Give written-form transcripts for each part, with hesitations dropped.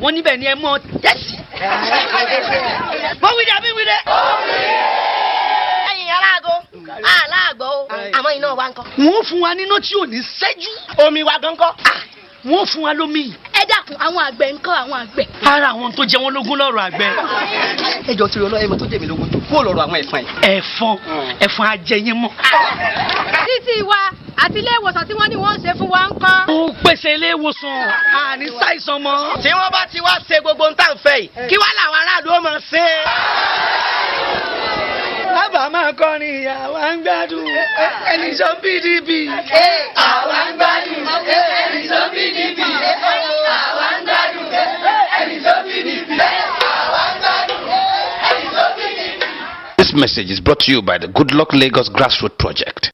wọ́n níbẹ̀ ni ẹ mọ́ tẹ́sí. Bó wí dà bí wí dẹ́. Ẹ̀yin aláàgọ́ aláàgbọ̀ o àmọ́ iná wa ńkọ́. Wọ́n fún wa níná tí ò ní ṣẹ́jú. Omi wa gan ńkọ́. Wọ́n fún wa lómi. Ẹ dákun àwọn àgbẹ̀ ńkọ́ àwọn àgbẹ̀. Ara àwọn tó jẹ wọ́n lógún lọ́rọ̀ àgbẹ̀. Ẹjọ́ tí olóyè mọ̀ tó jẹ mí lógún tó kó lọ́rọ̀ àwọn ẹ̀fọn yìí. Ẹ̀fọn ajẹyìn mọ́. Títí wa àti ilé ìwòsàn tí wọ́n ní wọ́n ń ṣe fún wa ńkọ́. Ó pèsè ilé ìwòsàn àní ṣàìsàn mọ́. Tí wọ́n bá ti wá ṣe gbogbo ń tà ń fẹ́ yìí kí wá làwọn aráàlú ó máa ṣe. Lábà máa kọrin àwa ń gbádùn ẹni sọ PDP. Àwa ń gbádùn ẹni sọ PDP. Àwa ń gbádùn ẹni sọ PDP. Àwa ń gbádùn ẹni sọ PDP. This message is brought to you by the Good Luck Lagos Grassroots Project.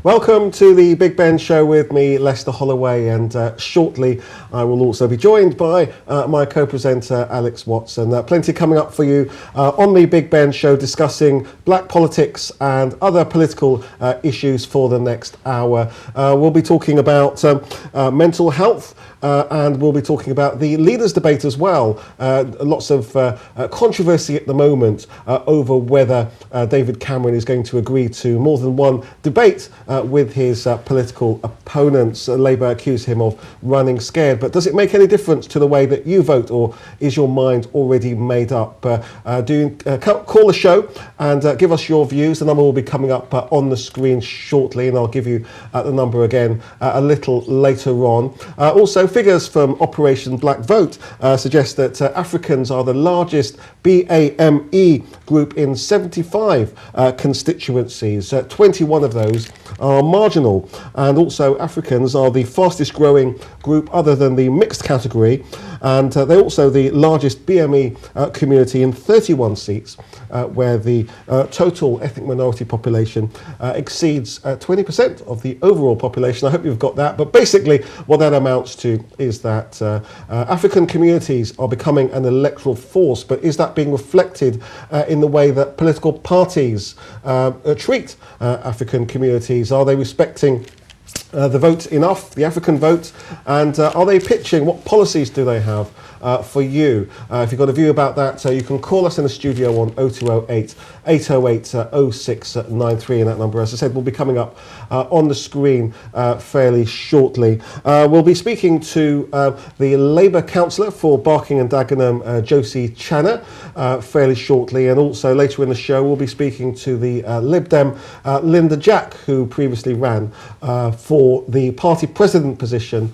Welcome to the Big Ben Show with me, Lester Holloway, and shortly I will also be joined by my co-presenter Alex Watson. Plenty coming up for you on the Big Ben Show, discussing black politics and other political issues for the next hour. We'll be talking about mental health, and we'll be talking about the leaders' debate as well. Lots of controversy at the moment over whether David Cameron is going to agree to more than one debate with his political opponents. Labour accuse him of running scared, but does it make any difference to the way that you vote, or is your mind already made up? Call the show and give us your views. The number will be coming up on the screen shortly, and I'll give you the number again a little later on. Also, figures from Operation Black Vote suggest that Africans are the largest BAME group in 75 constituencies. 21 of those are marginal, and also Africans are the fastest growing group other than the mixed category, and they're also the largest BME community in 31 seats, where the total ethnic minority population exceeds 20% of the overall population. I hope you've got that, but basically what that amounts to is that African communities are becoming an electoral force, but is that being reflected in the way that political parties treat African communities? Are they respecting the vote enough, the African vote, and are they pitching? What policies do they have for you? If you've got a view about that, you can call us in the studio on 0208 808 0693, and that number, as I said, will be coming up on the screen fairly shortly. We'll be speaking to the Labour councillor for Barking and Dagenham, Josie Channer, fairly shortly, and also later in the show we'll be speaking to the Lib Dem Linda Jack, who previously ran for the party president position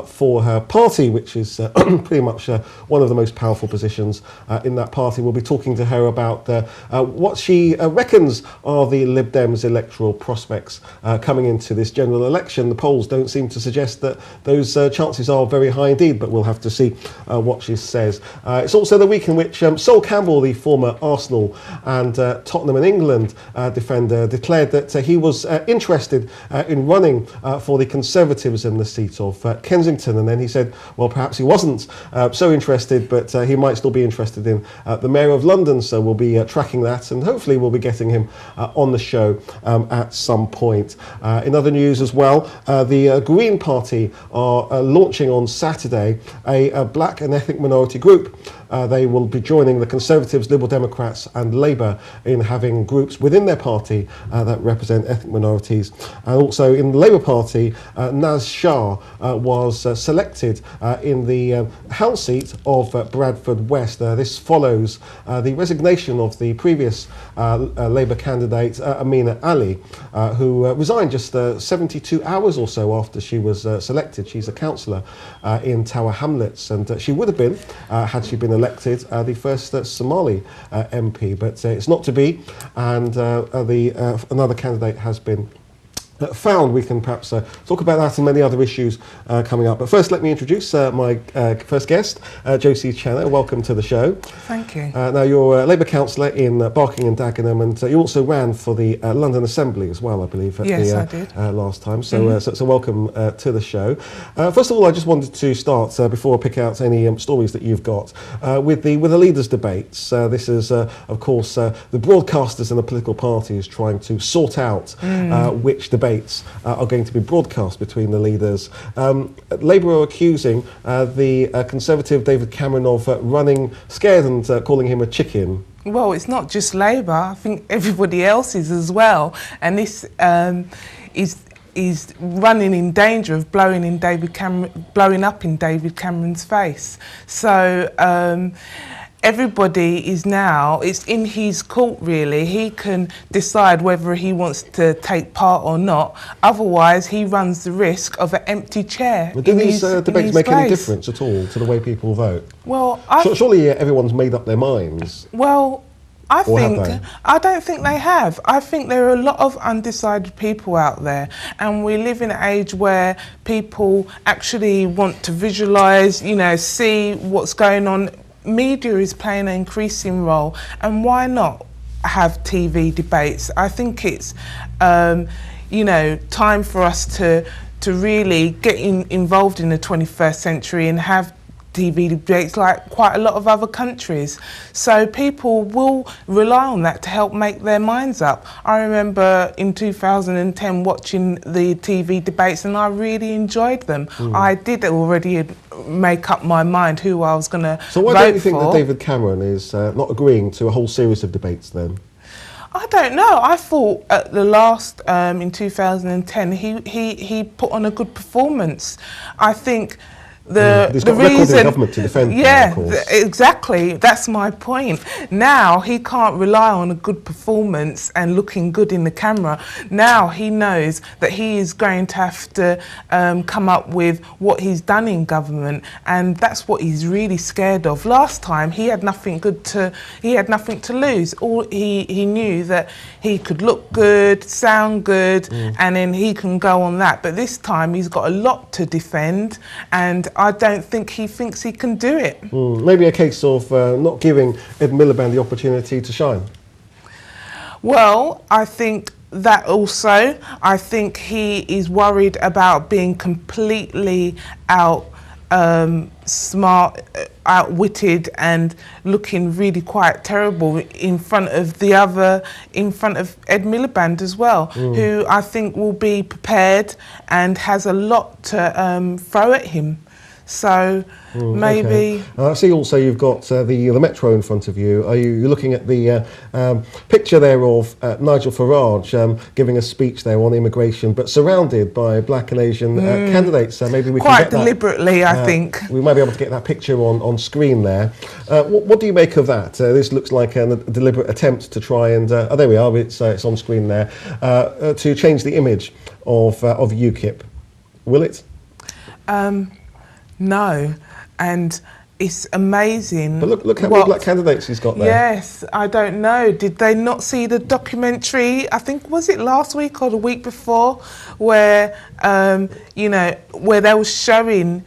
for her party, which is pretty much one of the most powerful positions in that party. We'll be talking to her about what she reckons are the Lib Dems' electoral prospects coming into this general election. The polls don't seem to suggest that those chances are very high indeed, but we'll have to see what she says. It's also the week in which Sol Campbell, the former Arsenal and Tottenham and England defender, declared that he was interested in running for the Conservatives in the seat of Kensington, and then he said, well, perhaps he wasn't so interested, but he might still be interested in the Mayor of London, so we'll be tracking that, and hopefully we'll be getting him on the show at some point. In other news as well, the Green Party are launching on Saturday a black and ethnic minority group. They will be joining the Conservatives, Liberal Democrats and Labour in having groups within their party that represent ethnic minorities. And also in the Labour Party, Naz Shah was selected in the Hull seat of Bradford West. This follows the resignation of the previous Labour candidate, Amina Ali, who resigned just 72 hours or so after she was selected. She's a councillor in Tower Hamlets, and she would have been, had she been elected, the first Somali MP, but it's not to be, and another candidate has been found. We can perhaps talk about that and many other issues coming up. But first, let me introduce my first guest, Josie Channer. Welcome to the show. Thank you. Now, you're a Labour councillor in Barking and Dagenham, and you also ran for the London Assembly as well, I believe, at I did. Last time. So, so welcome to the show. First of all, I just wanted to start, before I pick out any stories that you've got, with the leaders' debates. This is, of course, the broadcasters and the political parties trying to sort out which debate debates are going to be broadcast between the leaders. Labour are accusing the Conservative David Cameron of running scared and calling him a chicken. Well, it's not just Labour. I think everybody else is as well. And this is running in danger of blowing up in David Cameron's face. So everybody is now, it's in his court really. He can decide whether he wants to take part or not. Otherwise, he runs the risk of an empty chair. Do these debates make any difference at all to the way people vote? Well, surely everyone's made up their minds. Well, I don't think they have. I think there are a lot of undecided people out there, and we live in an age where people actually want to visualise, you know, see what's going on. Media is playing an increasing role, and why not have TV debates? I think it's, you know, time for us to really get involved in the 21st century and have TV debates like quite a lot of other countries. So people will rely on that to help make their minds up. I remember in 2010 watching the TV debates, and I really enjoyed them. I did already make up my mind who I was going to vote for. So why don't you think that David Cameron is not agreeing to a whole series of debates then? I don't know. I thought at the last, in 2010, he put on a good performance. I think He's got record in government to defend. Yeah, of course. Exactly. That's my point. Now he can't rely on a good performance and looking good in the camera. Now he knows that he is going to have to come up with what he's done in government, and that's what he's really scared of. Last time he had nothing to lose. All he knew that he could look good, sound good, and then he can go on that. But this time he's got a lot to defend, and I don't think he thinks he can do it. Maybe a case of not giving Ed Miliband the opportunity to shine. Well, I think that also. I think he is worried about being completely outwitted and looking really quite terrible in front of Ed Miliband as well, who I think will be prepared and has a lot to throw at him. So maybe. Okay. I see also you've got the Metro in front of you. Are you looking at the picture there of Nigel Farage giving a speech there on immigration, but surrounded by black and Asian candidates? Maybe we quite can get deliberately, that, I think. We might be able to get that picture on screen there. What do you make of that? This looks like a deliberate attempt to try and oh, there we are. It's on screen there to change the image of UKIP. Will it? No, and it's amazing. But look how many black candidates he's got there. Yes, I don't know. Did they not see the documentary? I think, was it last week or the week before, where you know, where they were showing,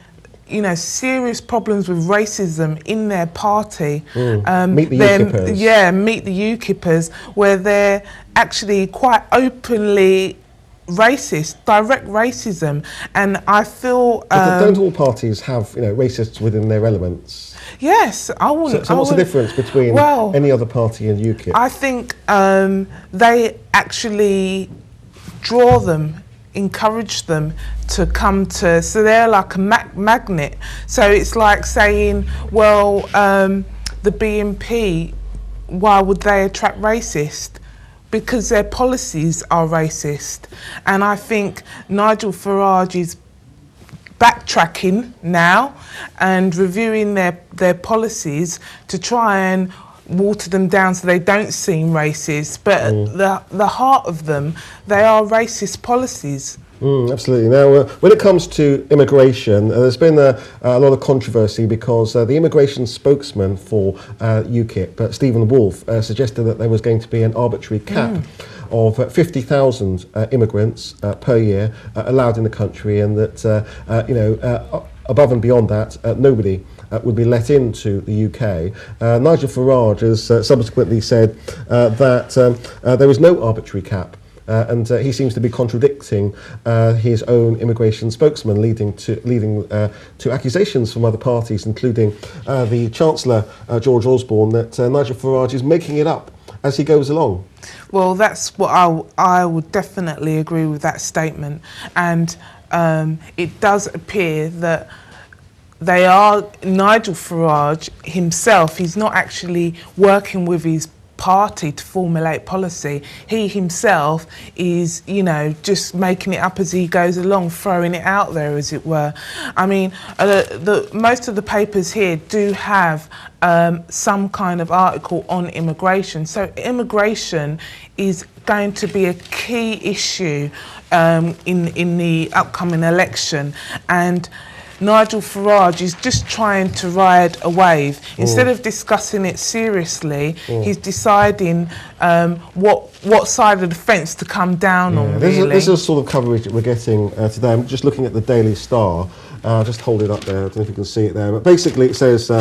you know, serious problems with racism in their party. Meet the UKIPers. Yeah, Meet the UKIPers, where they're actually quite openly racist, direct racism, and I feel. But don't all parties have, you know, racists within their elements? Yes, I wouldn't. So what's the difference between any other party and UKIP? I think they actually draw them, encourage them to come to. So they're like a magnet. So it's like saying, well, the BNP, why would they attract racists? Because their policies are racist. And I think Nigel Farage is backtracking now and reviewing their policies to try and water them down so they don't seem racist. But at the heart of them, they are racist policies. Absolutely. Now, when it comes to immigration, there's been a lot of controversy because the immigration spokesman for UKIP, Stephen Wolfe, suggested that there was going to be an arbitrary cap of 50,000 immigrants per year allowed in the country, and that, you know, above and beyond that, nobody would be let into the UK. Nigel Farage has subsequently said that there is no arbitrary cap. And he seems to be contradicting his own immigration spokesman, leading to accusations from other parties, including the Chancellor, George Osborne, that Nigel Farage is making it up as he goes along. Well, that's what I would definitely agree with that statement, and it does appear that Nigel Farage himself, he's not actually working with his party to formulate policy. He himself is, you know, just making it up as he goes along, throwing it out there, as it were. I mean, most of the papers here do have some kind of article on immigration. So immigration is going to be a key issue in the upcoming election, and Nigel Farage is just trying to ride a wave. Instead of discussing it seriously, he's deciding what side of the fence to come down on, really. This is the sort of coverage that we're getting today. I'm just looking at the Daily Star. Just hold it up there, I don't know if you can see it there. But basically it says,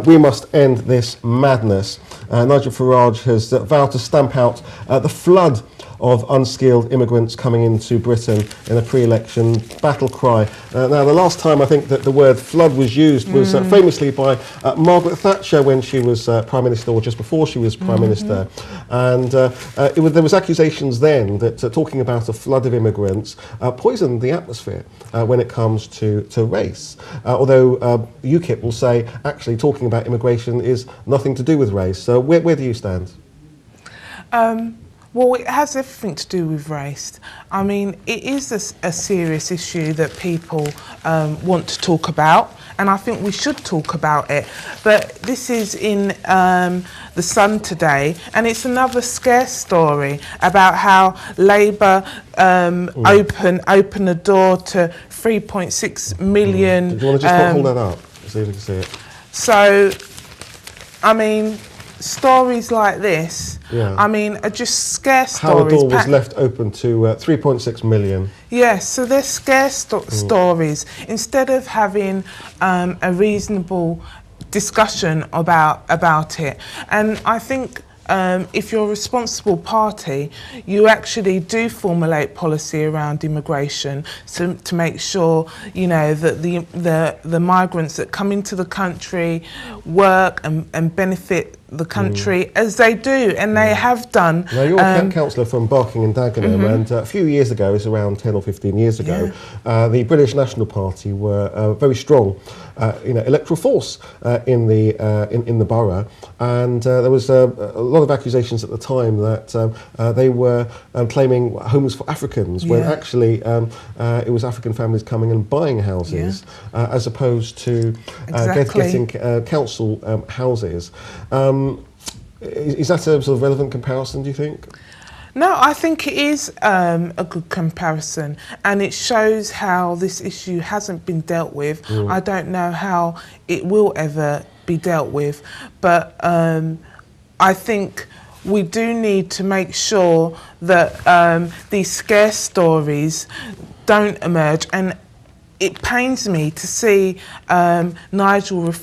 we must end this madness. Nigel Farage has vowed to stamp out the flood of unskilled immigrants coming into Britain in a pre-election battle cry. Now, the last time I think that the word flood was used was famously by Margaret Thatcher when she was Prime Minister, or just before she was Prime Minister. And there was accusations then that talking about a flood of immigrants poisoned the atmosphere when it comes to race. Although UKIP will say actually talking about immigration is nothing to do with race. So where do you stand? Well, it has everything to do with race. I mean, it is a serious issue that people want to talk about, and I think we should talk about it. But this is in The Sun today, and it's another scare story about how Labour open the door to 3.6 million. Do you want to just hold that up, so you can see it? So, I mean, stories like this, I mean, are just scare stories. How the door was left open to 3.6 million. Yes, so they're scare stories. Instead of having a reasonable discussion about it. And I think if you're a responsible party, you actually do formulate policy around immigration to make sure, you know, that the migrants that come into the country work and benefit the country as they do, and they have done. Now, you're a councillor from Barking and Dagenham, and a few years ago, it's around 10 or 15 years ago, the British National Party were very strong, electoral force in the borough, and there was a lot of accusations at the time that they were claiming homes for Africans, when actually it was African families coming and buying houses as opposed to getting council houses. Is that a sort of relevant comparison, do you think? No, I think it is a good comparison, and it shows how this issue hasn't been dealt with. I don't know how it will ever be dealt with, but I think we do need to make sure that these scare stories don't emerge, and it pains me to see Nigel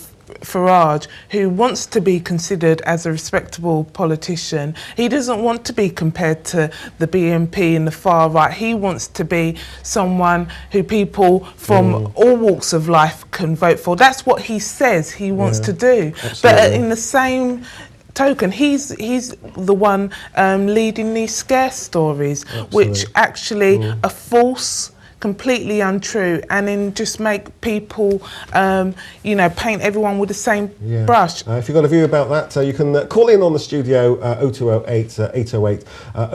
Farage, who wants to be considered as a respectable politician. He doesn't want to be compared to the BNP and the far right. He wants to be someone who people from all walks of life can vote for. That's what he says he wants to do. Absolutely. But in the same token, he's the one leading these scare stories, which actually are false, completely untrue, and then just make people, paint everyone with the same brush. If you've got a view about that, you can call in on the studio 0208 808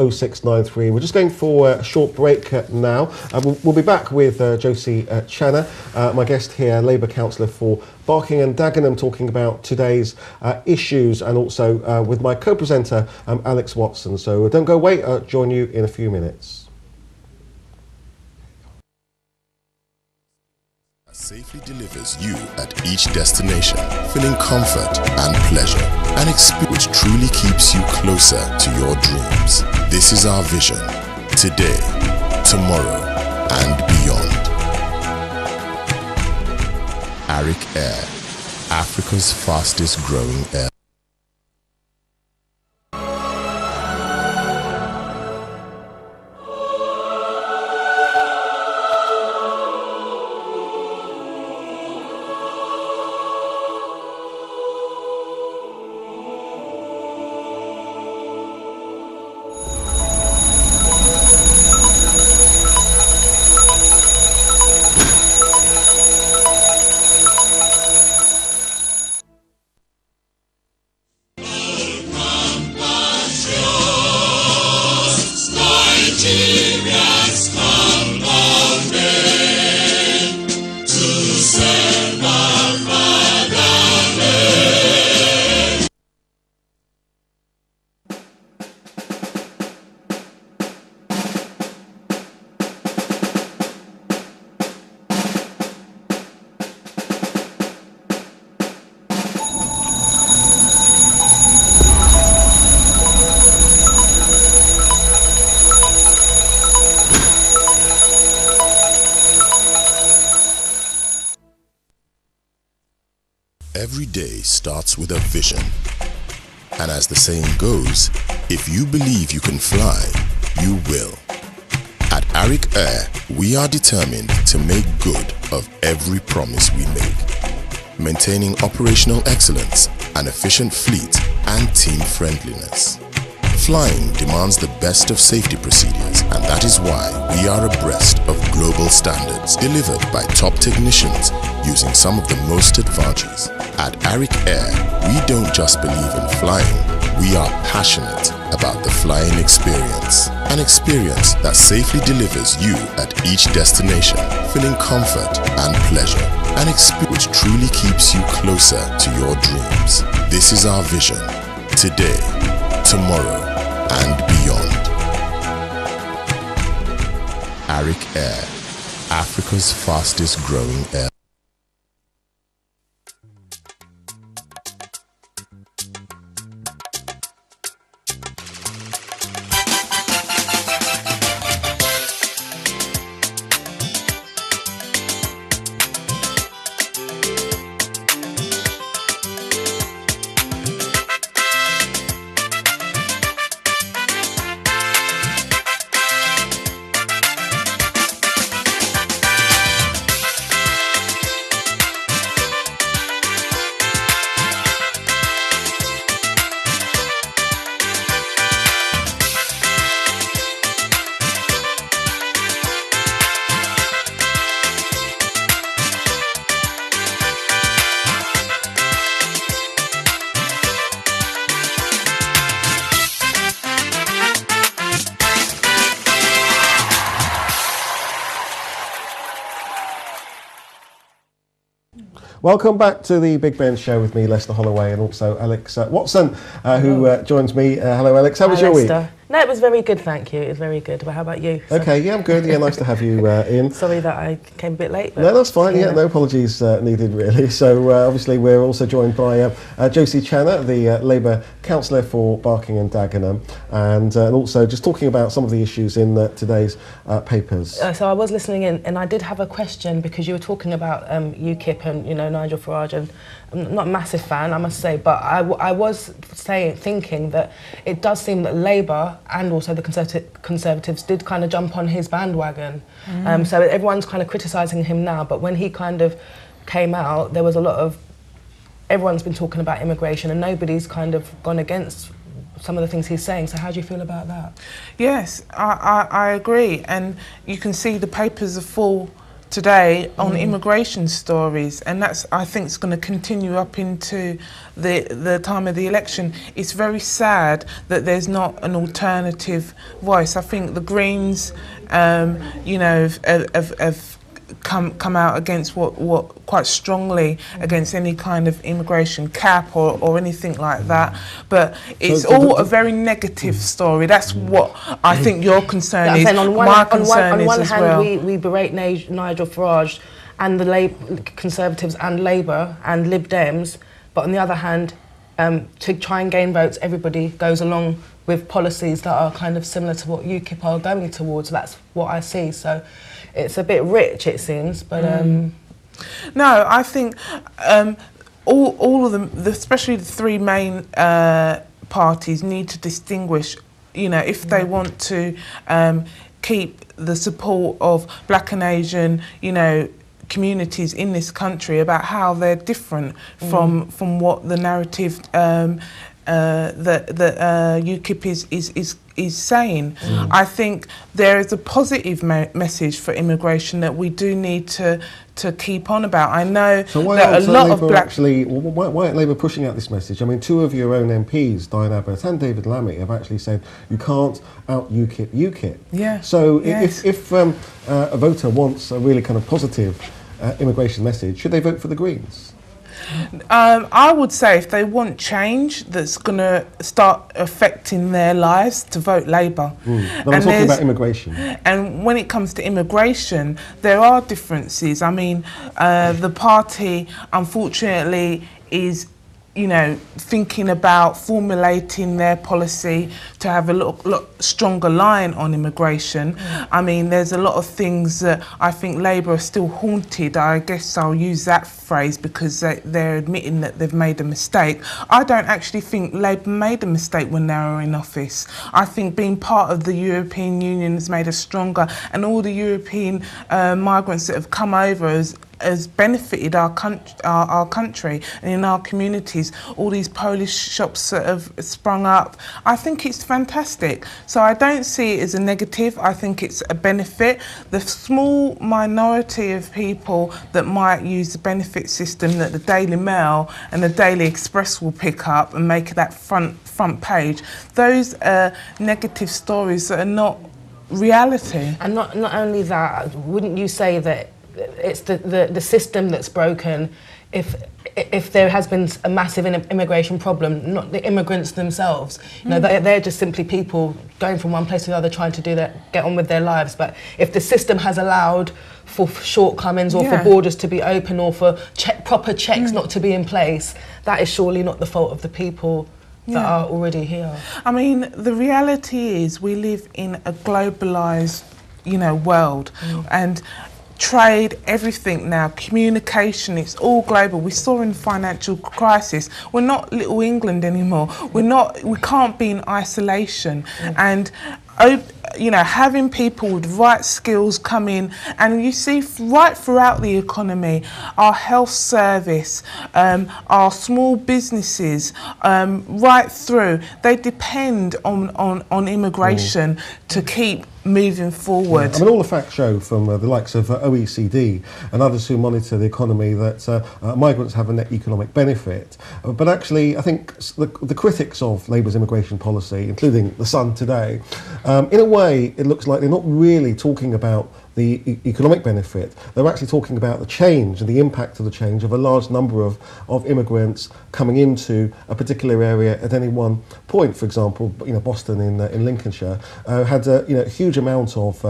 0693. We're just going for a short break now. We'll be back with Josie Channa, my guest here, Labour councillor for Barking and Dagenham, talking about today's issues, and also with my co-presenter Alex Watson. So don't go away, join you in a few minutes. Safely delivers you at each destination, feeling comfort and pleasure, an experience which truly keeps you closer to your dreams. This is our vision, today, tomorrow, and beyond. Arik Air, Africa's fastest growing air. Every day starts with a vision. And as the saying goes, if you believe you can fly, you will. At Arik Air, we are determined to make good of every promise we make, maintaining operational excellence, an efficient fleet, and team friendliness. Flying demands the best of safety procedures, and that is why we are abreast of global standards delivered by top technicians using some of the most advances. At Arik Air, we don't just believe in flying, we are passionate about the flying experience. An experience that safely delivers you at each destination, feeling comfort and pleasure. An experience which truly keeps you closer to your dreams. This is our vision, today, tomorrow, and beyond. Arik Air, Africa's fastest growing air. Welcome back to the Big Ben Show with me, Lester Holloway, and also Alex Watson, who joins me. Hello, Alex. How was your week? No, it was very good, thank you. It was very good. But how about you? Okay, yeah, I'm good. Yeah, nice to have you in. Sorry that I came a bit late. But no, that's fine. Yeah, no apologies needed, really. So obviously we're also joined by Josie Channer, the Labour councillor for Barking and Dagenham, and also just talking about some of the issues in today's papers. So I was listening in, and I did have a question because you were talking about UKIP and Nigel Farage, and I'm not a massive fan, I must say, but I was thinking that it does seem that Labour and also the Conservatives did kind of jump on his bandwagon. So everyone's kind of criticising him now, but when he kind of came out, there was a lot of, everyone's been talking about immigration and nobody's kind of gone against some of the things he's saying. So how do you feel about that? Yes, I agree, and you can see the papers are full today on immigration stories, and that's, I think, it's going to continue up into the time of the election. It's very sad that there's not an alternative voice. I think the Greens, have come out against what quite strongly against any kind of immigration cap or anything like that, but it's all a very negative story. That's what I think your concern is. On one hand, we berate Nigel Farage and the Conservatives and Labour and Lib Dems, but on the other hand, to try and gain votes, everybody goes along with policies that are kind of similar to what UKIP are going towards. That's what I see. So it's a bit rich, it seems, but no, I think all of them, especially the three main parties, need to distinguish, if they want to keep the support of Black and Asian, communities in this country, about how they're different from what the narrative that UKIP is saying. I think there is a positive message for immigration that we do need to keep on about. I know that a lot of black... why aren't Labour pushing out this message? I mean, two of your own MPs, Diane Abbott and David Lammy, have actually said you can't out UKIP. Yeah. So if a voter wants a really kind of positive immigration message, should they vote for the Greens? I would say if they want change that's going to start affecting their lives, to vote Labour. But I'm talking about immigration. And when it comes to immigration, there are differences. I mean, the party, unfortunately, is you know, thinking about formulating their policy to have a lot stronger line on immigration. I mean, there's a lot of things that I think Labour are still haunted. I guess I'll use that phrase because they're admitting that they've made a mistake. I don't actually think Labour made a mistake when they were in office. I think being part of the European Union has made us stronger, and all the European migrants that have come over has benefited our country and in our communities. All these Polish shops that have sprung up, I think it's fantastic. So I don't see it as a negative. I think it's a benefit. The small minority of people that might use the benefit system that the Daily Mail and the Daily Express will pick up and make that front page, those are negative stories that are not reality. And not only that, wouldn't you say that it's the system that's broken? If there has been a massive immigration problem, not the immigrants themselves, you know, they're just simply people going from one place to another trying to get on with their lives. But if the system has allowed for shortcomings or for borders to be open or for proper checks not to be in place, that is surely not the fault of the people that are already here. I mean, the reality is we live in a globalised, you know, world, and trade, everything now, communication, it's all global. We saw in the financial crisis, we're not little England anymore. We can't be in isolation. And you know, having people with right skills come in, and you see right throughout the economy, our health service, our small businesses, right through, they depend on immigration to keep moving forward. I mean, all the facts show from the likes of OECD and others who monitor the economy that migrants have a net economic benefit. But actually, I think the critics of Labour's immigration policy, including The Sun today, in a way, it looks like they're not really talking about the economic benefit. They're actually talking about the change and the impact of the change of a large number of immigrants coming into a particular area at any one point. For example, you know, Boston in Lincolnshire had a huge amount of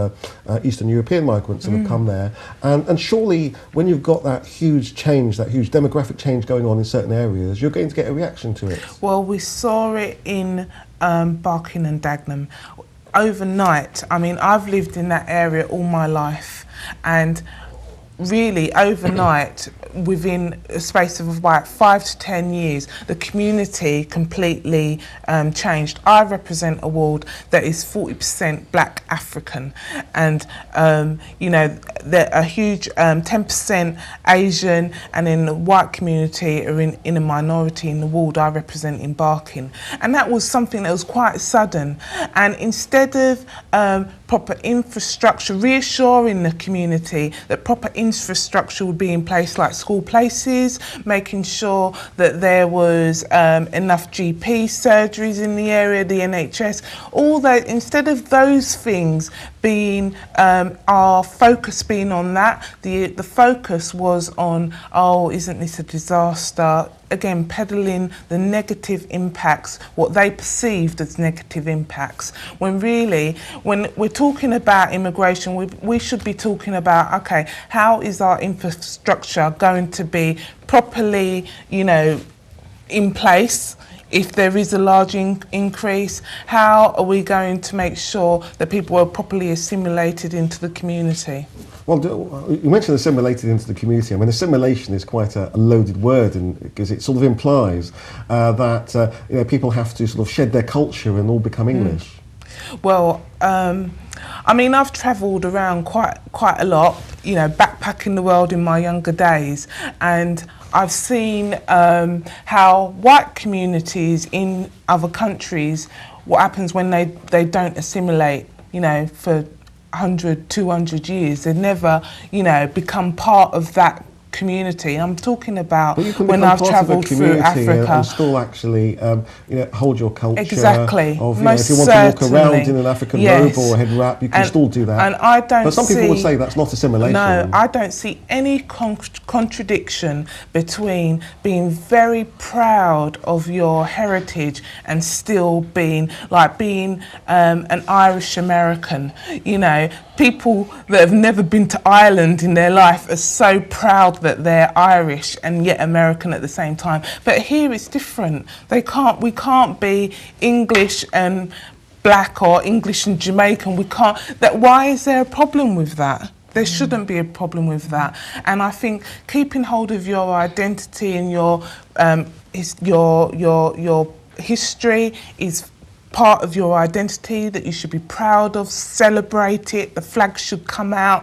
Eastern European migrants that have come there, and surely when you've got that huge change, that huge demographic change going on in certain areas, you're going to get a reaction to it. Well, we saw it in Barking and Dagenham. Overnight, I mean, I've lived in that area all my life, and really overnight, within a space of about 5 to 10 years, the community completely changed. I represent a ward that is 40% Black African, and you know, there are a huge 10% Asian, and in the white community are in a minority in the ward I represent in Barking. And that was something that was quite sudden, and instead of proper infrastructure, reassuring the community that proper infrastructure would be in place, like school places, making sure that there was enough GP surgeries in the area, the NHS, all that, instead of those things being our focus being on that, the focus was on, oh, isn't this a disaster? Again, peddling the negative impacts, what they perceived as negative impacts, when really, when we're talking about immigration, we should be talking about, okay, how is our infrastructure going to be properly, you know, in place? If there is a large increase, how are we going to make sure that people are properly assimilated into the community? Well, you mentioned assimilated into the community. I mean, assimilation is quite a loaded word, because it sort of implies that you know, people have to sort of shed their culture and all become English. Well, I mean, I've travelled around quite a lot, you know, backpacking the world in my younger days, and I've seen how white communities in other countries, what happens when they don't assimilate, you know, for 100, 200 years. They never, you know, become part of that community. I'm talking about when I've travelled through Africa. And still actually, you know, hold your culture. Exactly. Of, you know, if you want to walk around in an African robe or a head wrap, you can still do that. And I don't But some people would say that's not assimilation. No, I don't see any contradiction between being very proud of your heritage and still being an Irish American. You know, people that have never been to Ireland in their life are so proud that they're Irish and yet American at the same time. But here it's different. We can't be English and black or English and Jamaican. We can't. Why is there a problem with that? There shouldn't be a problem with that. And I think keeping hold of your identity and your history is part of your identity that you should be proud of, celebrate it, the flag should come out,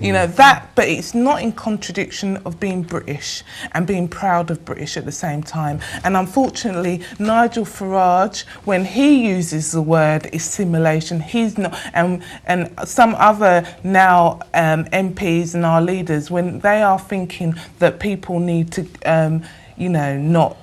you know, that, but it's not in contradiction of being British and being proud of British at the same time. And unfortunately, Nigel Farage, when he uses the word assimilation, he's not, and some other now MPs and our leaders, when they are thinking that people need to, you know, not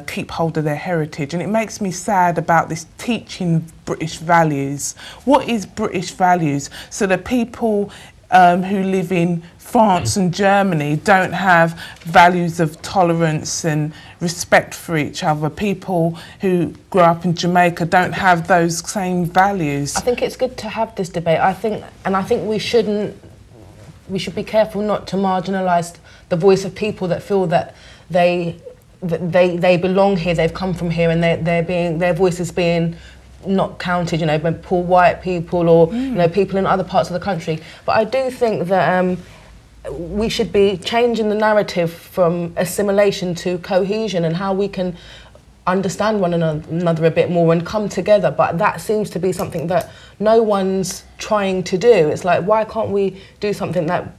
keep hold of their heritage, and it makes me sad about this teaching British values. What is British values? So the people who live in France and Germany don't have values of tolerance and respect for each other. People who grew up in Jamaica don't have those same values. I think it's good to have this debate. I think we should be careful not to marginalise the voice of people that feel that they belong here, they've come from here, and their voice is being not counted, you know, by poor white people or you know, people in other parts of the country. But I do think that we should be changing the narrative from assimilation to cohesion and how we can understand one another a bit more and come together. But that seems to be something that no one's trying to do. It's like, why can't we do something that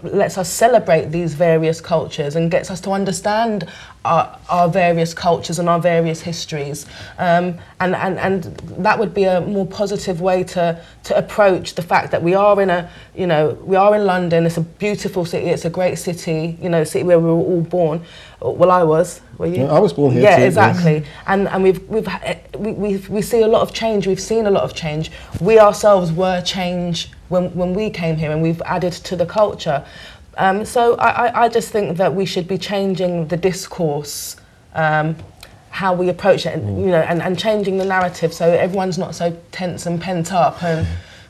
lets us celebrate these various cultures and gets us to understand our various cultures and our various histories, and that would be a more positive way to approach the fact that we are in London. It's a beautiful city. It's a great city. You know, a city where we were all born. Well, I was. Were you? Yeah, I was born here. Yeah, too, exactly. Yes. And we see a lot of change. We've seen a lot of change. We ourselves were change when we came here, and we've added to the culture. So I just think that we should be changing the discourse, how we approach it, and, you know, and changing the narrative so everyone's not so tense and pent up, and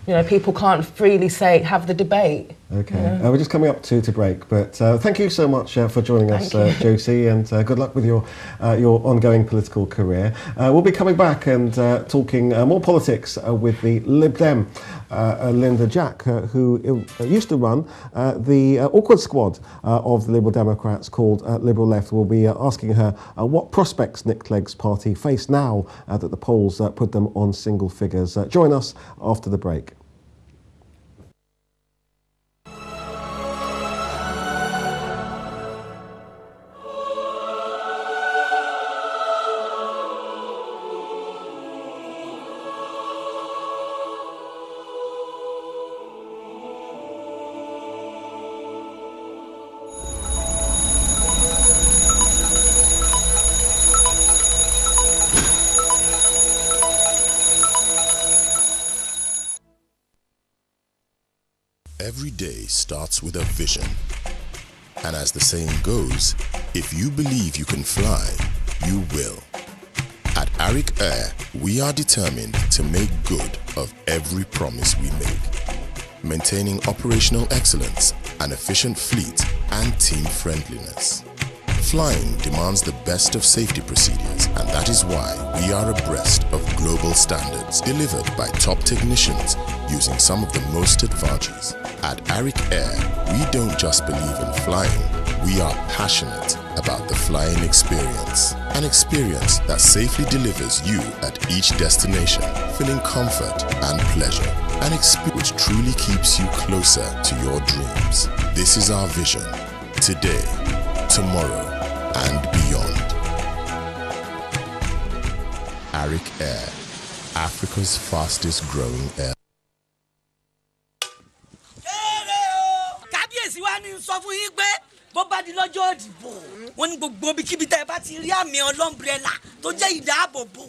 you know, people can't freely have the debate. Okay, you know? we're just coming up to break, but thank you so much for joining us, Josie, and good luck with your ongoing political career. We'll be coming back and talking more politics with the Lib Dem, Linda Jack, who used to run the awkward squad of the Liberal Democrats called Liberal Left. We'll be asking her what prospects Nick Clegg's party face now that the polls put them on single figures. Join us after the break. Every day starts with a vision. And as the saying goes, if you believe you can fly, you will. At Arik Air, we are determined to make good of every promise we make, maintaining operational excellence, an efficient fleet, and team friendliness. Flying demands the best of safety procedures, and that is why we are abreast of global standards delivered by top technicians using some of the most advantages. At Arik Air, we don't just believe in flying, we are passionate about the flying experience. An experience that safely delivers you at each destination, feeling comfort and pleasure. An experience which truly keeps you closer to your dreams. This is our vision, today, tomorrow, and beyond. Arik Air, Africa's fastest growing air. Kábíyèsí wa ní sọ fún yín pé bó bá di lọ́jọ́ ìdìbò wọ́n ní gbogbo ibikíbi tẹ́ ẹ bá ti rí àmì ọlọ́mbrẹ́là tó jẹ́ ìdáàbòbò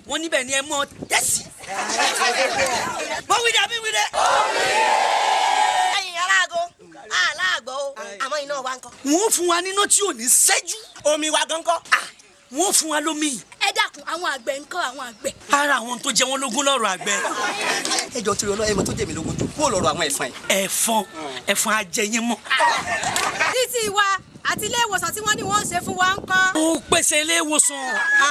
wọ́n níbẹ̀ ni ẹ mọ́ tẹ́sí. Mo wí dàbí wí dẹ́. Ẹ̀yin aláàgọ́ aláàgbọ́ o àmọ́ iná wa ń kọ́. Wọ́n fún wa níná tí ò ní ṣẹ́jú. Omi wa gan kọ́. Wọ́n fún wa lómi. Ẹ dá dákun àwọn àgbẹ̀ ńkọ́ àwọn àgbẹ̀. ara àwọn tó jẹ wọ́n lógún lọ́rọ̀ àgbẹ̀. ẹjọ́ tí ọlọ́yẹ mọ̀ tó jẹ́ mi lógún jù kó lọ́rọ̀ àwọn ẹ̀fọn yìí. ẹ̀fọn ajẹyìn mọ́. títí wa àti ilé ìwòsàn tí wọ́n ní wọ́n ṣe fún wa ń kọ́. ó pèsè ilé ìwòsàn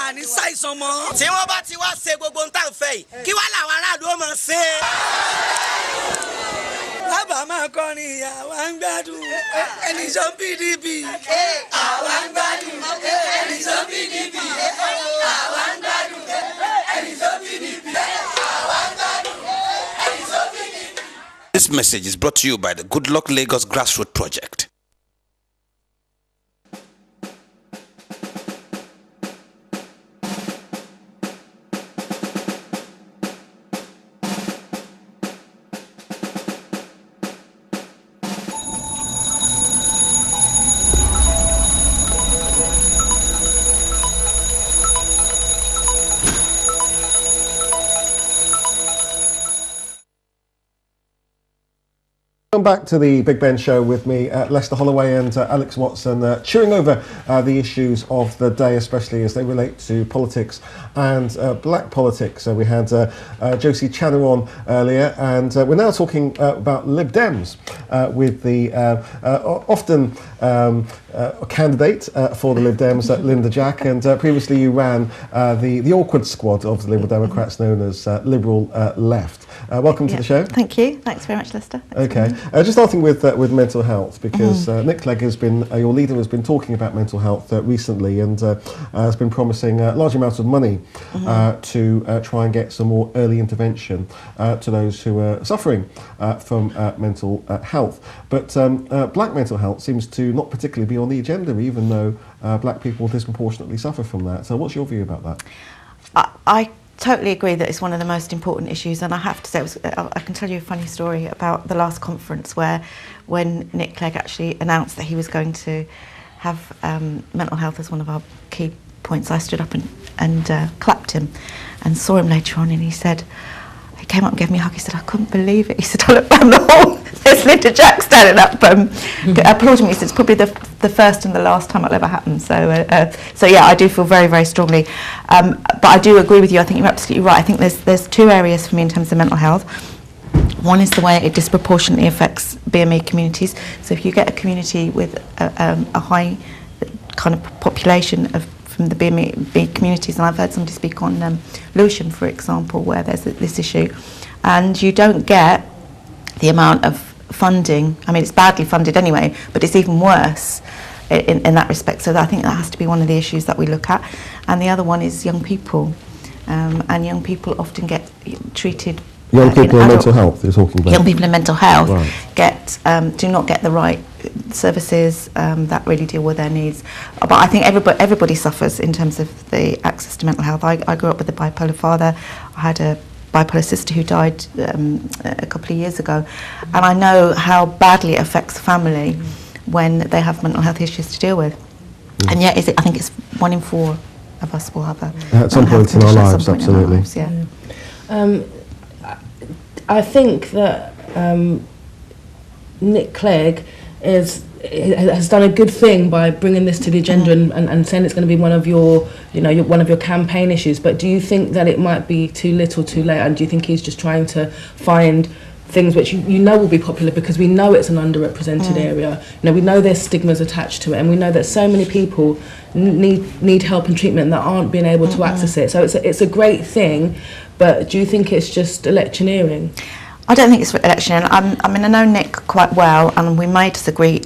àní ṣàìsàn mọ́. tí wọ́n bá ti wá ṣe gbogbo ń tà ń fẹ́ yìí kí wá làwọn aráàlú ó máa ṣe. bàbá máa kọrin àwa ń gbádùn ẹni sọ PDP. àwa ń gbádùn ẹni sọ PDP. àwa ń gbádùn ẹni sọ PDP. àwa ń gbádùn ẹni sọ PDP. This message is brought to you by the Good Luck Lagos Grassroots Project. Welcome back to the Big Ben Show with me, Lester Holloway and Alex Watson, chewing over the issues of the day, especially as they relate to politics and black politics. So we had Josie Channer on earlier, and we're now talking about Lib Dems with the often candidate for the Lib Dems, Linda Jack, and previously you ran the awkward squad of the Liberal Democrats known as Liberal Left. Welcome to the show. Thank you. Thanks very much, Lester. Okay. Just starting with mental health, because Nick Clegg has been, your leader has been talking about mental health recently, and has been promising large amounts of money to try and get some more early intervention to those who are suffering from mental health. But black mental health seems to not particularly be on the agenda, even though black people disproportionately suffer from that. So what's your view about that? I totally agree that it's one of the most important issues, and I have to say, I can tell you a funny story about the last conference where when Nick Clegg actually announced that he was going to have mental health as one of our key points, I stood up and clapped him and saw him later on, and he came up and gave me a hug. He said, I couldn't believe it. He said, I looked around the hall, there's Linda Jack standing up applauding me. He said, it's probably the first and the last time it'll ever happen. So yeah, I do feel very, very strongly. But I do agree with you. I think you're absolutely right. I think there's two areas for me in terms of mental health. One is the way it disproportionately affects BME communities. So if you get a community with a high kind of population from the BME communities, and I've heard somebody speak on Lewisham, for example, where there's this issue, and you don't get the amount of funding. I mean, it's badly funded anyway, but it's even worse in that respect. So I think that has to be one of the issues that we look at. And the other one is young people, and young people often get treated. Young people in mental health, you're talking about? Young people in mental health right. Do not get the right services that really deal with their needs. But I think everybody suffers in terms of the access to mental health. I grew up with a bipolar father. I had a bipolar sister who died a couple of years ago, and I know how badly it affects the family when they have mental health issues to deal with. And yet, I think it's 1 in 4 of us will have a at some point in our lives, absolutely. I think that Nick Clegg has done a good thing by bringing this to the agenda and saying it's going to be one of your campaign issues. But do you think that it might be too little, too late? And do you think he's just trying to find things which you know will be popular, because we know it's an underrepresented area. You know, we know there's stigmas attached to it, and we know that so many people need help and treatment that aren't being able to access it. So it's a great thing, but do you think it's just electioneering? I don't think it's electioneering. I mean, I know Nick quite well, and we may disagree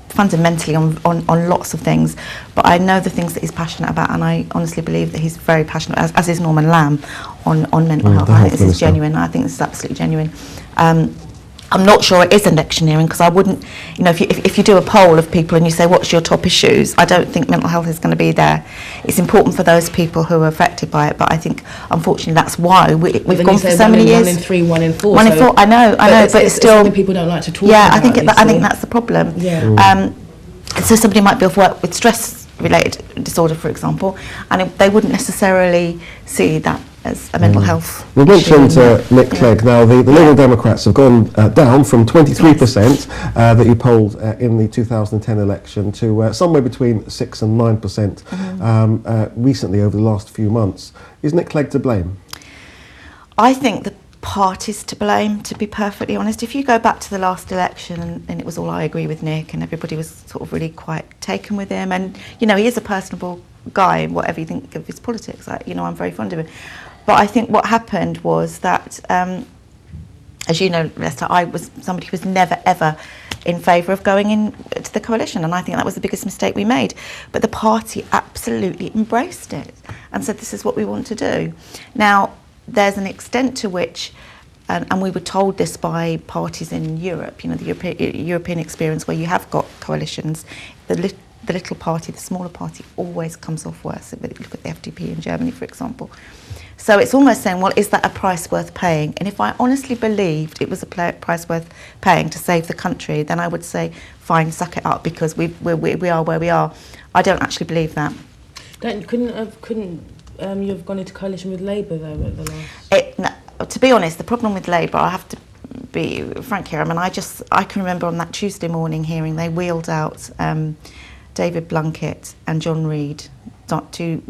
fundamentally on lots of things, but I know the things that he's passionate about, and I honestly believe that he's very passionate, as is Norman Lamb, on mental health. I think this is genuine. I think this is absolutely genuine. I'm not sure it is electioneering, because I wouldn't, you know, if you do a poll of people and you say what's your top issues, I don't think mental health is going to be there. It's important for those people who are affected by it, but I think unfortunately that's why we've gone for so many years. 1 in 3, 1 in 4. 1 in 4. I know, but it's still something people don't like to talk about. Yeah, I think that's the problem. Yeah. So somebody might be off work with stress-related disorder, for example, and they wouldn't necessarily see that a mental health. We mentioned Nick Clegg. Now, the Liberal Democrats have gone down from 23% that you polled in the 2010 election to somewhere between 6 and 9% recently over the last few months. Is Nick Clegg to blame? I think the party's to blame, to be perfectly honest. If you go back to the last election, and it was all I agree with Nick, and everybody was sort of really quite taken with him, and you know, he is a personable guy, whatever you think of his politics, I'm very fond of him. But I think what happened was that, as you know, Lester, I was somebody who was never ever in favour of going in to the coalition, and I think that was the biggest mistake we made. But the party absolutely embraced it and said, this is what we want to do. Now, there's an extent to which, and we were told this by parties in Europe, you know, the European experience where you have got coalitions, the little party, the smaller party, always comes off worse. Look at the FDP in Germany, for example. So it's almost saying, well, is that a price worth paying? And if I honestly believed it was a price worth paying to save the country, then I would say, fine, suck it up, because we are where we are. I don't actually believe that. Couldn't you have gone into coalition with Labour though at the last? No, to be honest, the problem with Labour, I have to be frank here. I mean, I can remember on that Tuesday morning hearing they wheeled out David Blunkett and John Reid, two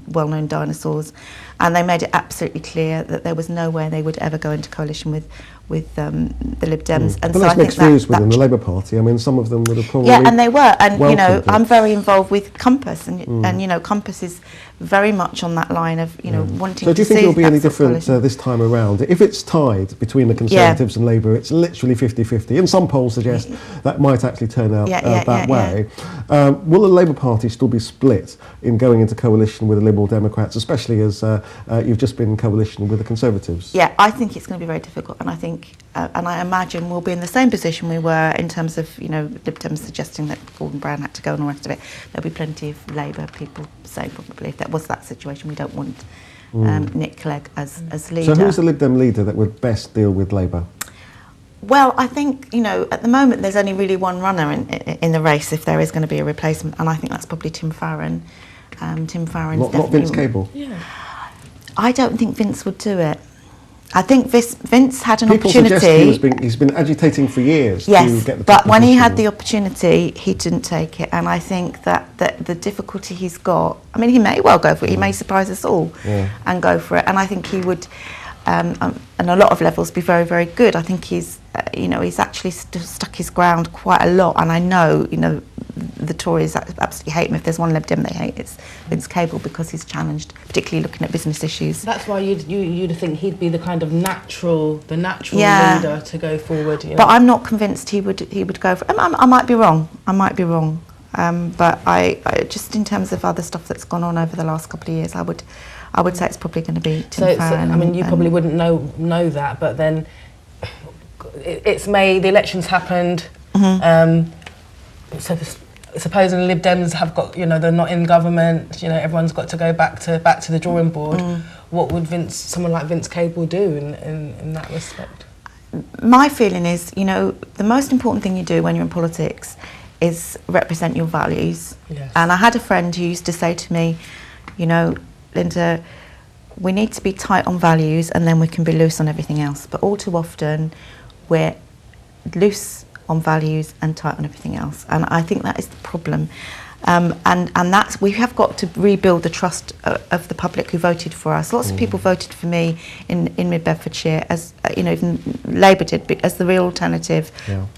well-known dinosaurs, and they made it absolutely clear that there was no way they would ever go into coalition with the Lib Dems. And but so there's I think mixed views within the Labour Party. I mean, some of them would have probably and they were, and you know, it. I'm very involved with Compass, and you know, Compass is very much on that line of wanting to see. So do you think it'll be any different this time around? If it's tied between the Conservatives and Labour, it's literally 50-50, and some polls suggest that might actually turn out that way. Will the Labour Party still be split in going into coalition with the Liberal Democrats, especially as you've just been in coalition with the Conservatives? Yeah, I think it's going to be very difficult, and I think, and I imagine we'll be in the same position we were in terms of, you know, Lib Dems suggesting that Gordon Brown had to go and all the rest of it. There'll be plenty of Labour people saying probably if that was that situation, we don't want Nick Clegg as leader. So who's the Lib Dem leader that would best deal with Labour? Well, I think, you know, at the moment there's only really one runner in the race if there is going to be a replacement, and I think that's probably Tim Farron. Tim Farron's not Vince Cable? Yeah. I don't think Vince would do it. I think Vince had an opportunity. People suggest he's been agitating for years to get the but when he had the opportunity, he didn't take it. And I think that the difficulty he's got, I mean, he may well go for it. He may surprise us all and go for it. And I think he would, on a lot of levels, be very, very good. I think he's, you know, he's actually stuck his ground quite a lot. And I know, you know, the Tories absolutely hate him. If there's one Lib Dem they hate, it's Vince Cable, because he's challenged, particularly looking at business issues. That's why you'd think he'd be the kind of natural leader to go forward. You know? But I'm not convinced he would go for. I might be wrong. I might be wrong. But I just in terms of other stuff that's gone on over the last couple of years, I would say it's probably going to be Tim Farron. I mean, you probably wouldn't know that, but then it's May. The elections happened. So supposing Lib Dems have got, you know, they're not in government, you know, everyone's got to go back to the drawing board. What would someone like Vince Cable do in that respect? My feeling is, you know, the most important thing you do when you're in politics is represent your values. Yes. And I had a friend who used to say to me, you know, Linda, we need to be tight on values and then we can be loose on everything else. But all too often we're loose on values and tight on everything else, and I think that is the problem. And that's, we have got to rebuild the trust of the public who voted for us. Lots of people voted for me in mid-Bedfordshire, as you know, even Labour did, as the real alternative,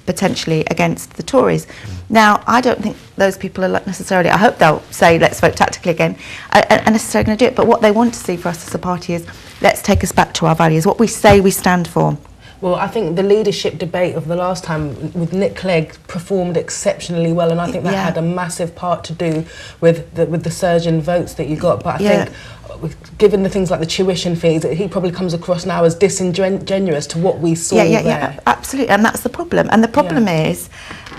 potentially against the Tories. Now, I don't think those people are necessarily, I hope they'll say let's vote tactically again, and necessarily going to do it, but what they want to see for us as a party is let's take us back to our values, what we say we stand for. Well, I think the leadership debate of the last time with Nick Clegg performed exceptionally well, and I think that had a massive part to do with the surge in votes that you got. But I think, given the things like the tuition fees, he probably comes across now as disingenuous to what we saw there. Yeah, absolutely, and that's the problem. And the problem is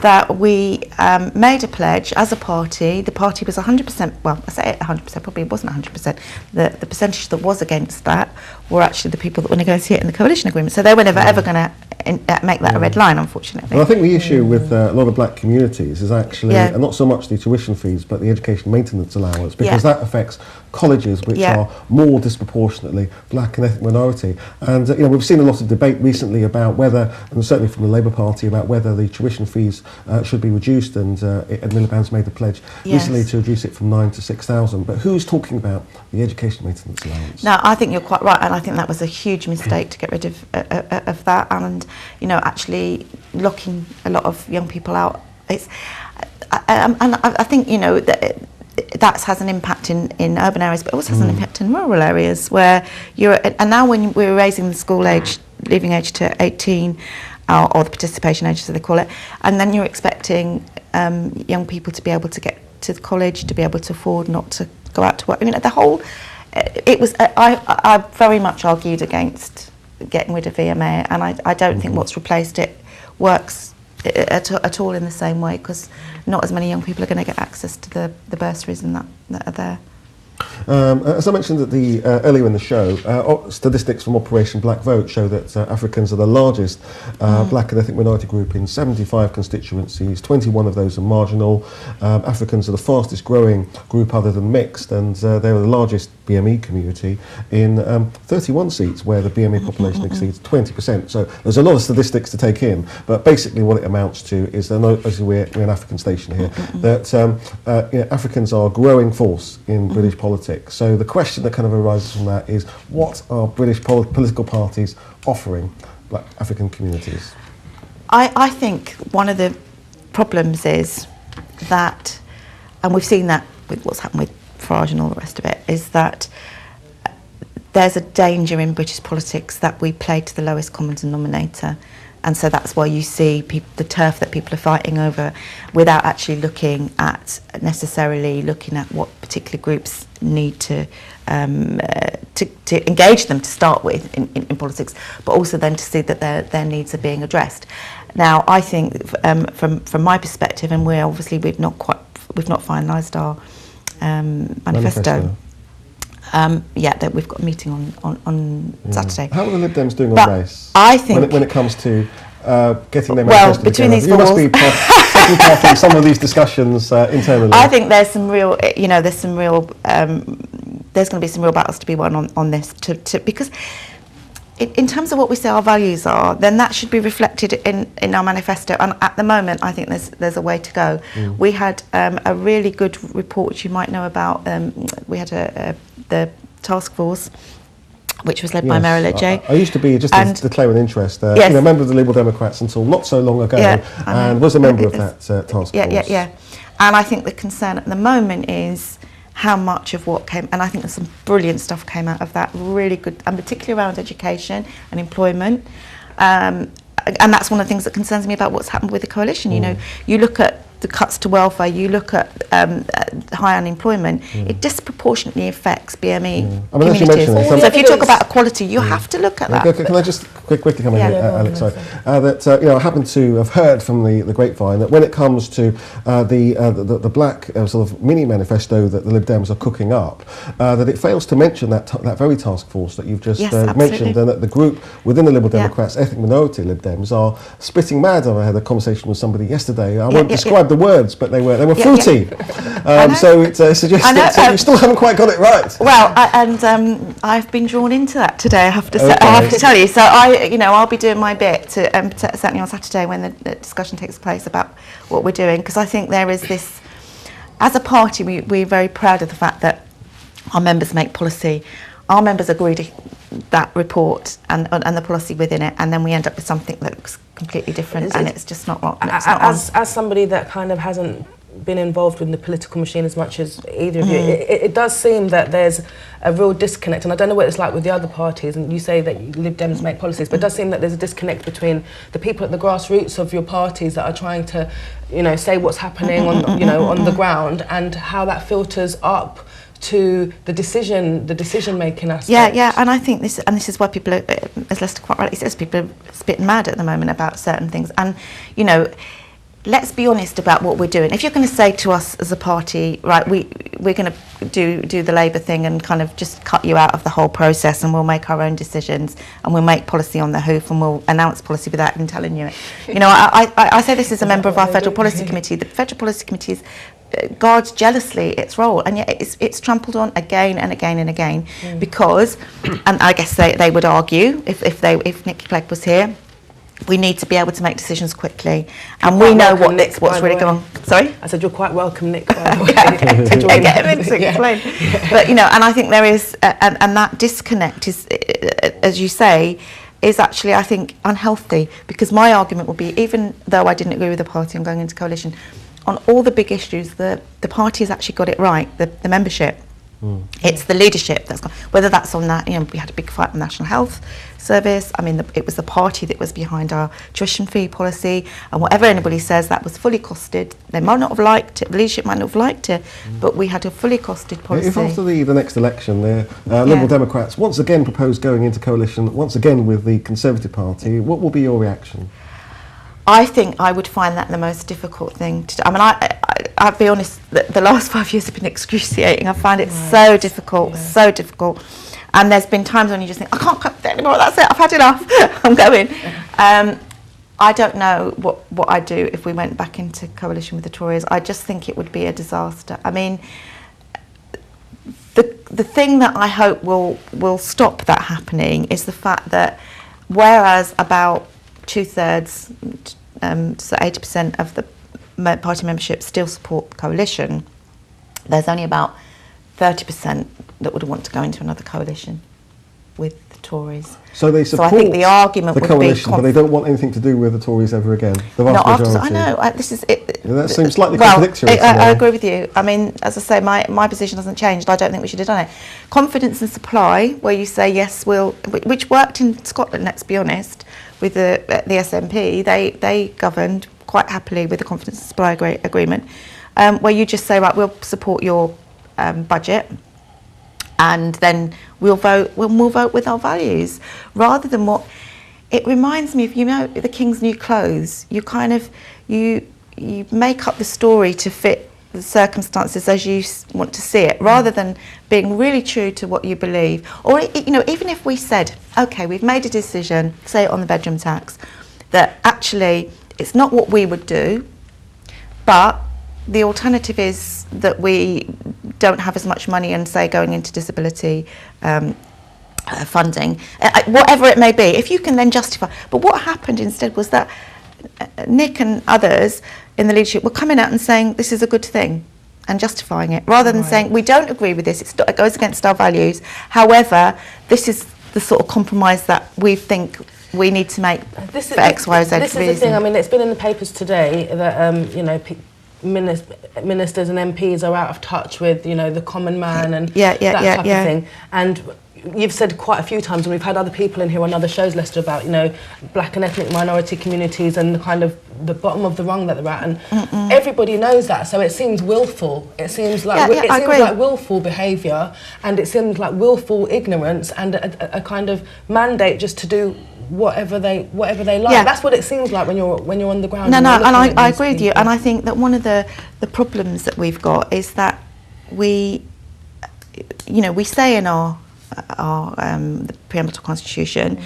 that we made a pledge as a party. The party was 100%, well, I say 100%, probably it wasn't 100%. The percentage that was against that were actually the people that were negotiating the coalition agreement. So they were never ever going to make that a red line, unfortunately. Well, I think the issue with a lot of black communities is actually not so much the tuition fees, but the education maintenance allowance, because that affects colleges which are more disproportionately black and ethnic minority. And you know, we've seen a lot of debate recently about whether, and certainly from the Labour Party, about whether the tuition fees should be reduced, and Miliband's made the pledge recently to reduce it from 9,000 to 6,000. But who's talking about the education maintenance allowance? No, I think you're quite right, and I think that was a huge mistake to get rid of that, and you know, actually locking a lot of young people out. And I think, you know, that has an impact in urban areas, but also has an impact in rural areas where and now when we're raising the school age, leaving age to 18, or the participation age, so they call it, and then you're expecting young people to be able to get to college, to be able to afford not to go out to work. I mean, the whole, I very much argued against getting rid of VMA, and I don't think what's replaced it works at all in the same way, because not as many young people are going to get access to the bursaries and that are there. As I mentioned at the earlier in the show, statistics from Operation Black Vote show that Africans are the largest black and ethnic minority group in 75 constituencies. 21 of those are marginal. Africans are the fastest growing group other than mixed, and they're the largest BME community in 31 seats where the BME population exceeds 20%. So there's a lot of statistics to take in, but basically what it amounts to is, obviously we're an African station here, that you know, Africans are a growing force in British politics. So the question that kind of arises from that is, what are British political parties offering black African communities? I think one of the problems is that, and we've seen that with what's happened with Farage and all the rest of it, is that there's a danger in British politics that we play to the lowest common denominator. And so that's why you see the turf that people are fighting over, without actually looking at what particular groups need to engage them to start with in politics, but also then to see that their needs are being addressed. Now, I think from my perspective, and we've not finalised our manifesto. That we've got a meeting on Saturday. How are the Lib Dems doing on race? I think when it comes to getting their manifesto between together, these you must be taking part in some of these discussions internally. I think there's some real, there's going to be some real battles to be won on this, because in terms of what we say our values are, then that should be reflected in our manifesto. And at the moment, I think there's a way to go. We had a really good report, which you might know about. We had the task force, which was led by Meryl J. I used to be, just to declare an interest, a member of the Liberal Democrats until not so long ago, and was a member of that task force. And I think the concern at the moment is how much of what came, and I think there's some brilliant stuff came out of that, really good, and particularly around education and employment. And that's one of the things that concerns me about what's happened with the coalition. You know, you look at the cuts to welfare, you look at high unemployment, it disproportionately affects BME communities. So if you talk about equality, you have to look at that. Can I just quickly come in here, Alex? Sorry. I happen to have heard from the grapevine that when it comes to the black sort of mini manifesto that the Lib Dems are cooking up, that it fails to mention that very task force that you've just mentioned, and that the group within the Liberal Democrats, ethnic minority Lib Dems, are splitting mad. I had a conversation with somebody yesterday. I won't describe the words, but they were fruity. So it suggests that you still haven't quite got it right. Well, I've been drawn into that today. I have to say, I have to tell you. So I'll be doing my bit to certainly on Saturday when the discussion takes place about what we're doing, because I think there is this. As a party, we're very proud of the fact that our members make policy. Our members agree to that report and the policy within it, and then we end up with something that looks completely different, and it's just not. As somebody that kind of hasn't been involved with the political machine as much as either of you, it does seem that there's a real disconnect, and I don't know what it's like with the other parties, and you say that Lib Dems make policies, but it does seem that there's a disconnect between the people at the grassroots of your parties that are trying to, say what's happening on, on the ground, and how that filters up to the decision-making aspect. Yeah, and I think this is why people are, as Lester quite rightly says, people are spitting mad at the moment about certain things, and let's be honest about what we're doing. If you're going to say to us as a party, right, we're going to do the Labour thing and kind of just cut you out of the whole process, and we'll make our own decisions, and we'll make policy on the hoof, and we'll announce policy without even telling you it. You know, I say this as a member of our Federal Policy Committee. The Federal Policy Committee guards jealously its role, and yet it's trampled on again and again and again because, and I guess they would argue if Nick Clegg was here, we need to be able to make decisions quickly, and we know what's really going on. Sorry? I said you're quite welcome, Nick, by the way. Get him in to explain. But, you know, and I think there is, and that disconnect is, as you say, is actually, I think, unhealthy, because my argument would be, even though I didn't agree with the party on going into coalition, on all the big issues, the party has actually got it right, the membership. It's the leadership that's gone, whether that's on that, you know, we had a big fight on National Health Service. I mean, it was the party that was behind our tuition fee policy, and whatever anybody says, that was fully costed. They might not have liked it, the leadership might not have liked it, but we had a fully costed policy. If after the next election, the Liberal Democrats once again propose going into coalition, once again with the Conservative Party, what will be your reaction? I think I would find that the most difficult thing to do. I mean, I'll be honest, the last 5 years have been excruciating. I find it so difficult, so difficult. And there's been times when you just think, I can't cope anymore, that's it, I've had enough, I'm going. I don't know what I'd do if we went back into coalition with the Tories. I just think it would be a disaster. I mean, the thing that I hope will stop that happening is the fact that whereas about 2/3, so 80% of the party membership still support the coalition, there's only about 30% that would want to go into another coalition with the Tories. So they support I think the argument the would coalition, be but they don't want anything to do with the Tories ever again. The vast majority. I know. This is it. That seems slightly contradictory. I agree with you. I mean, as I say, my position hasn't changed. I don't think we should have done it. Confidence and supply, where you say yes, which worked in Scotland. Let's be honest, with the SNP, they governed quite happily with the confidence and supply agreement, where you just say, right, we'll support your budget, and then we'll vote with our values, rather than what it reminds me of. You know, the King's New Clothes. You kind of you make up the story to fit the circumstances as you want to see it, rather than being really true to what you believe. Or you know, even if we said, okay, we've made a decision, say on the bedroom tax, that actually it's not what we would do, but the alternative is that we don't have as much money, and say going into disability funding, whatever it may be, if you can then justify. But what happened instead was that Nick and others in the leadership were coming out and saying this is a good thing and justifying it, rather than saying we don't agree with this, it goes against our values, however this is the sort of compromise that we think we need to make for X, Y, Z This reason. is the thing. I mean, it's been in the papers today that you know, ministers and MPs are out of touch with, you know, the common man and that type of thing. And you've said quite a few times, and we've had other people in here on other shows, Lester, about, you know, black and ethnic minority communities and the kind of the bottom of the rung that they're at, and everybody knows that. So it seems willful. It seems like it seems like willful behaviour, and it seems like willful ignorance and a kind of mandate just to do whatever they like. Yeah. That's what it seems like when you're on the ground. No, and I agree with you. And I think that one of the problems that we've got is that we say in our the preamble to Constitution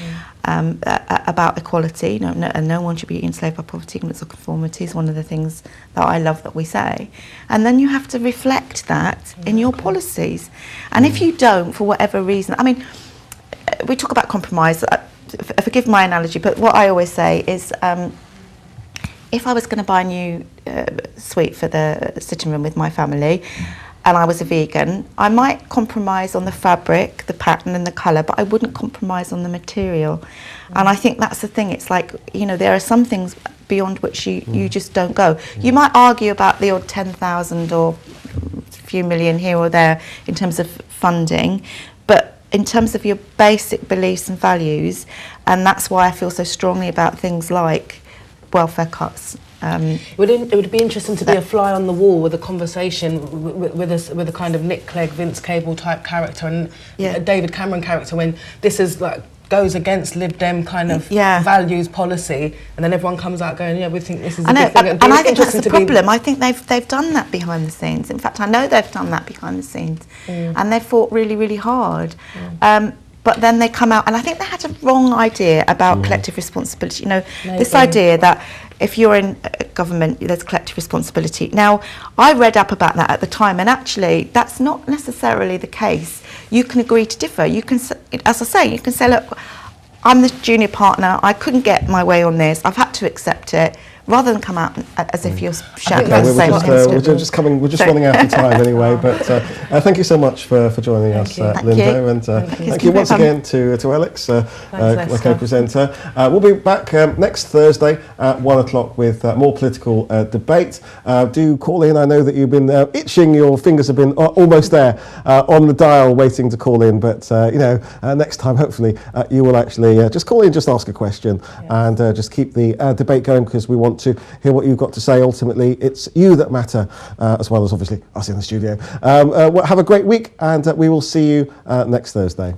about equality, and no one should be enslaved by poverty, ignorance or conformity is one of the things that I love that we say. And then you have to reflect that in your policies. And if you don't, for whatever reason, I mean, we talk about compromise. Forgive my analogy, but what I always say is, if I was going to buy a new suite for the sitting room with my family, and I was a vegan, I might compromise on the fabric, the pattern and the colour, but I wouldn't compromise on the material. And I think that's the thing. It's like, you know, there are some things beyond which you just don't go. You might argue about the odd 10,000 or a few million here or there in terms of funding, but in terms of your basic beliefs and values, and that's why I feel so strongly about things like welfare cuts. It would be interesting to be a fly on the wall with a conversation with a kind of Nick Clegg, Vince Cable type character and a David Cameron character, when this is like goes against Lib Dem kind of values policy, and then everyone comes out going, yeah, we think this is a good thing. And I think that's the problem. I think they've done that behind the scenes. In fact, I know they've done that behind the scenes, and they've fought really, really hard. But then they come out, and I think they had a wrong idea about collective responsibility. You know, this idea that if you're in government, there's collective responsibility. Now, I read up about that at the time, and actually, that's not necessarily the case. You can agree to differ. You can, as I say, you can say, look, I'm the junior partner, I couldn't get my way on this, I've had to accept it, rather than come out as if you're shouting at the same time. We're just running out of time anyway, but thank you so much for joining us, Linda, and thank you once again to Alex, my co-presenter. We'll be back next Thursday at 1 o'clock with more political debate. Do call in. I know that you've been itching, your fingers have been almost there on the dial waiting to call in, but you know, next time hopefully you will actually just call in, just ask a question, and just keep the debate going, because we want to hear what you've got to say. Ultimately, it's you that matter, as well as obviously us in the studio. Have a great week, and we will see you next Thursday.